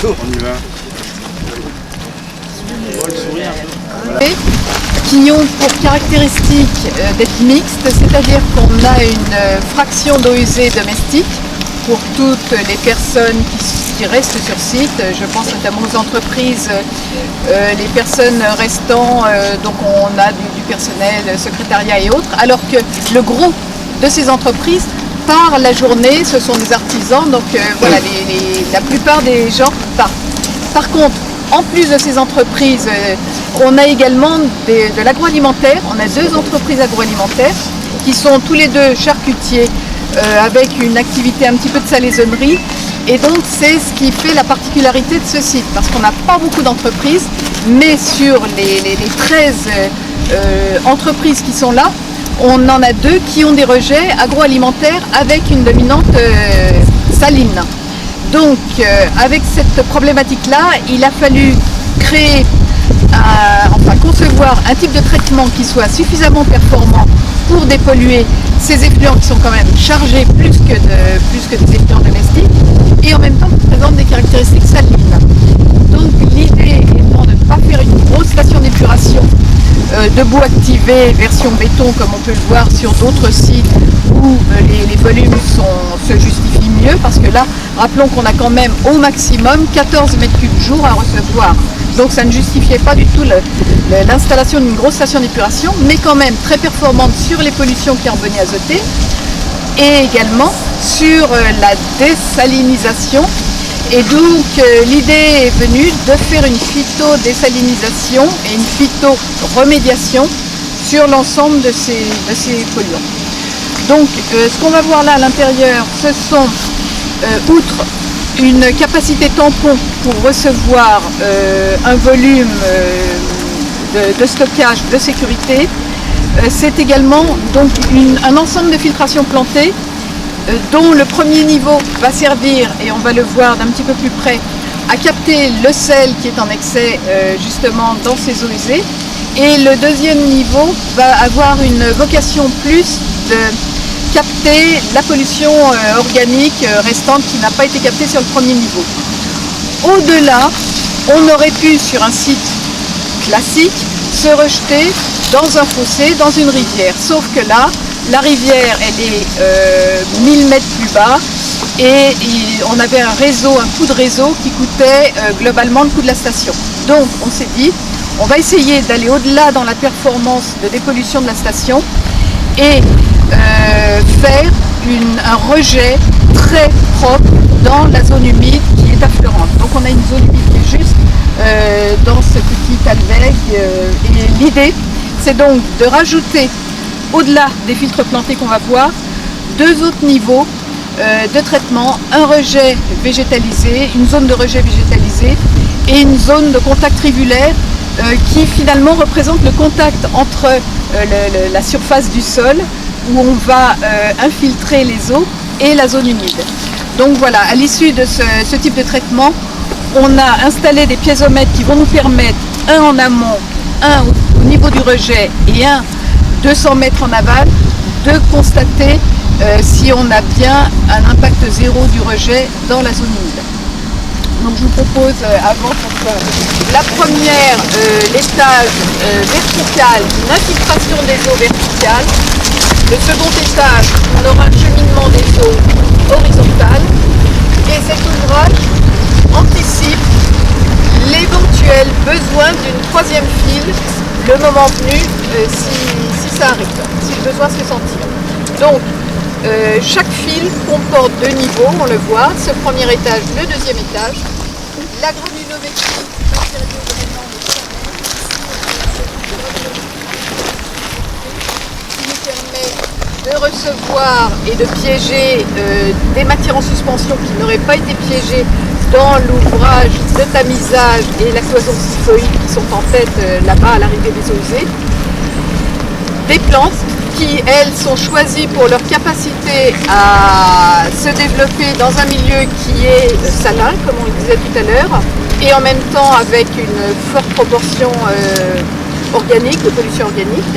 On y va. Qui ont pour caractéristique d'être mixtes, c'est-à-dire qu'on a une fraction d'eaux usées domestique pour toutes les personnes qui restent sur site. Je pense notamment aux entreprises, les personnes restant, donc on a du personnel, secrétariat et autres, alors que le gros de ces entreprises, par la journée, ce sont des artisans, donc voilà, la plupart des gens partent. Par contre, en plus de ces entreprises, on a également de l'agroalimentaire. On a 2 entreprises agroalimentaires qui sont tous les 2 charcutiers avec une activité un petit peu de salaisonnerie. Et donc c'est ce qui fait la particularité de ce site, parce qu'on n'a pas beaucoup d'entreprises, mais sur les 13 entreprises qui sont là, on en a 2 qui ont des rejets agroalimentaires avec une dominante saline. Donc avec cette problématique-là, il a fallu créer, concevoir un type de traitement qui soit suffisamment performant pour dépolluer ces effluents qui sont quand même chargés plus que des effluents domestiques et en même temps qui présentent des caractéristiques salines. Donc l'idée étant de ne pas faire une grosse station d'épuration de boue activé version béton comme on peut le voir sur d'autres sites où les volumes se justifient mieux, parce que là, rappelons qu'on a quand même au maximum 14 mètres cubes jour à recevoir. Donc ça ne justifiait pas du tout l'installation d'une grosse station d'épuration, mais quand même très performante sur les pollutions carbonées azotées et également sur la désalinisation. Et donc l'idée est venue de faire une phytodésalinisation et une phytoremédiation sur l'ensemble de ces polluants. Donc ce qu'on va voir là à l'intérieur, ce sont, outre une capacité tampon pour recevoir un volume de stockage de sécurité, c'est également donc un ensemble de filtrations plantées dont le premier niveau va servir, et on va le voir d'un petit peu plus près, à capter le sel qui est en excès justement dans ces eaux usées. Et le deuxième niveau va avoir une vocation plus de capter la pollution organique restante qui n'a pas été captée sur le premier niveau. Au-delà, on aurait pu, sur un site classique, se rejeter dans un fossé, dans une rivière. Sauf que là, la rivière, elle est 1000 mètres plus bas et on avait un coût de réseau qui coûtait globalement le coût de la station. Donc on s'est dit, on va essayer d'aller au-delà dans la performance de dépollution de la station et faire un rejet très propre dans la zone humide qui est affleurante. Donc on a une zone humide qui est juste dans ce petit alvègue et l'idée c'est donc de rajouter, au-delà des filtres plantés qu'on va voir, 2 autres niveaux de traitement, un rejet végétalisé, une zone de rejet végétalisé et une zone de contact rivulaire qui finalement représente le contact entre la surface du sol où on va infiltrer les eaux et la zone humide. Donc voilà, à l'issue de ce type de traitement, on a installé des piézomètres qui vont nous permettre, un en amont, un au niveau du rejet et un 200 mètres en aval, de constater si on a bien un impact zéro du rejet dans la zone humide. Donc je vous propose avant la première, l'étage vertical, une infiltration des eaux verticales. Le second étage, on aura un cheminement des eaux horizontales. Et cet ouvrage anticipe l'éventuel besoin d'une 3e file le moment venu si ça arrive, si le besoin se fait sentir. Donc chaque file comporte 2 niveaux, on le voit, ce premier étage, le deuxième étage. La granulométrie, matériaux drainants qui nous permet de recevoir et de piéger des matières en suspension qui n'auraient pas été piégées dans l'ouvrage de tamisage et la cloison cyphoïde qui sont en fait là-bas à l'arrivée des eaux usées. Des plantes qui, elles, sont choisies pour leur capacité à se développer dans un milieu qui est salin, comme on le disait tout à l'heure, et en même temps avec une forte proportion organique, de pollution organique.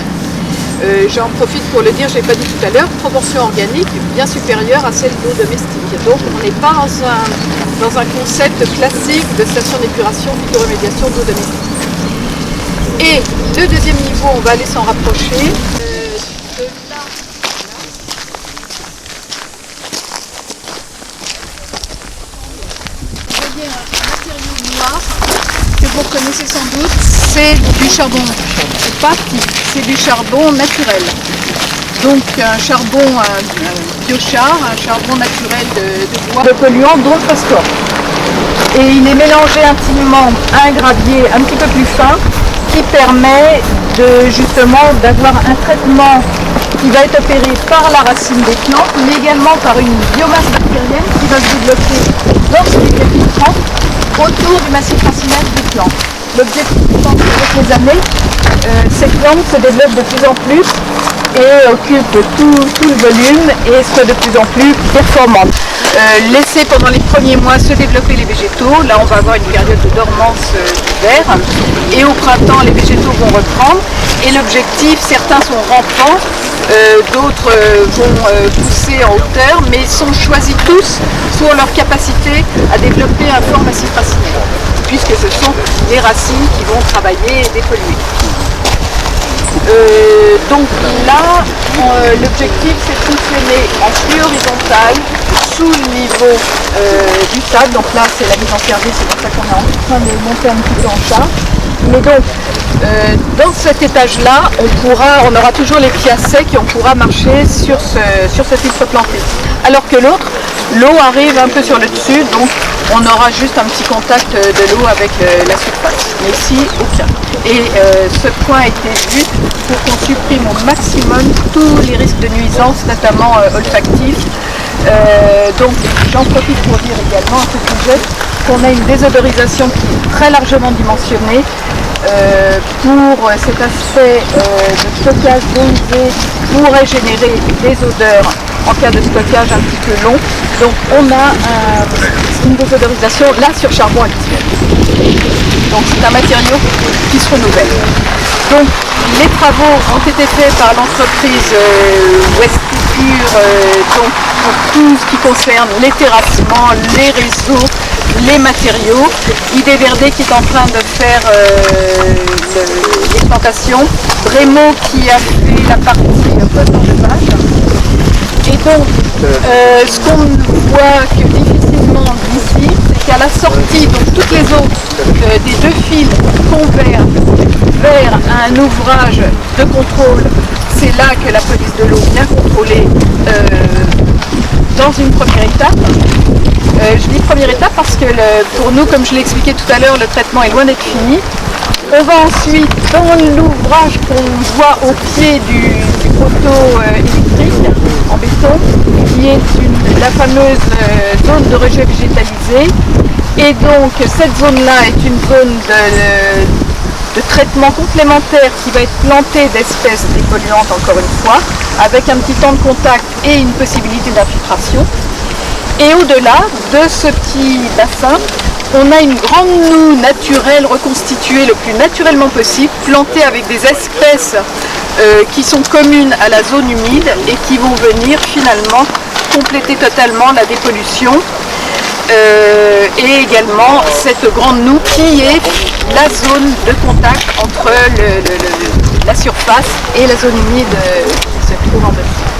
j'en profite pour le dire, je ne l'ai pas dit tout à l'heure, proportion organique bien supérieure à celle d'eau domestique. Donc on n'est pas dans un concept classique de station d'épuration, phytoremédiation d'eau domestique. Et le deuxième niveau, on va aller s'en rapprocher. De là, vous voyez un matériau noir que vous reconnaissez sans doute, c'est du charbon. C'est pas c'est du charbon naturel. Donc un charbon biochar, un charbon naturel de bois, de polluants dont le phosphore. Et il est mélangé intimement à un gravier un petit peu plus fin qui permet justement d'avoir un traitement qui va être opéré par la racine des plantes, mais également par une biomasse bactérienne qui va se développer dans ce milieu filtrant autour du massif racinaire des plantes. L'objectif étant qu'avec les années, ces plantes se développent de plus en plus et occupent tout le volume et soient de plus en plus performantes. Laisser pendant les premiers mois se développer les végétaux, là on va avoir une période de dormance d'hiver et au printemps les végétaux vont reprendre et l'objectif, certains sont rampants, d'autres vont pousser en hauteur, mais sont choisis tous pour leur capacité à développer un fort massif racinaire, puisque ce sont les racines qui vont travailler et dépolluer. Donc là, l'objectif c'est de fonctionner en flux horizontal sous le niveau du stade. Donc là c'est la mise en service, c'est pour ça qu'on est en train de monter un petit peu en charge. Mais donc dans cet étage-là, on aura toujours les pieds à sec et on pourra marcher sur ce filtre planté. Alors que l'autre, l'eau arrive un peu sur le dessus, donc on aura juste un petit contact de l'eau avec la surface. Mais ici, aucun. Et ce point a été vu pour qu'on supprime au maximum tous les risques de nuisance, notamment olfactifs. Donc j'en profite pour dire également à ce sujet qu'on a une désodorisation qui est très largement dimensionnée pour cet aspect de stockage d'eau usée pourrait générer des odeurs en cas de stockage un petit peu long. Donc on a une désodorisation là sur charbon actuel. Donc c'est un matériau qui se renouvelle. Donc les travaux ont été faits par l'entreprise Westpure donc pour tout ce qui concerne les terrassements, les réseaux, les matériaux. IDVRD qui est en train de faire l'exploitation, Bremo qui a fait la partie photochevage. Et donc ce qu'on voit que difficilement d'ici, c'est qu'à la sortie, donc toutes les autres des deux fils convergent vers un ouvrage de contrôle. C'est là que la police de l'eau vient contrôler dans une première étape. Je dis première étape parce que pour nous, comme je l'ai expliqué tout à l'heure, le traitement est loin d'être fini. On va ensuite dans l'ouvrage qu'on voit au pied du poteau électrique en béton, qui est la fameuse zone de rejet végétalisé. Et donc cette zone-là est une zone de traitement complémentaire qui va être plantée d'espèces dépolluantes encore une fois, avec un petit temps de contact et une possibilité d'infiltration. Et au-delà de ce petit bassin, on a une grande noue naturelle reconstituée le plus naturellement possible, plantée avec des espèces qui sont communes à la zone humide et qui vont venir finalement compléter totalement la dépollution. Et également cette grande noue qui est la zone de contact entre la surface et la zone humide qui se trouve en dessous.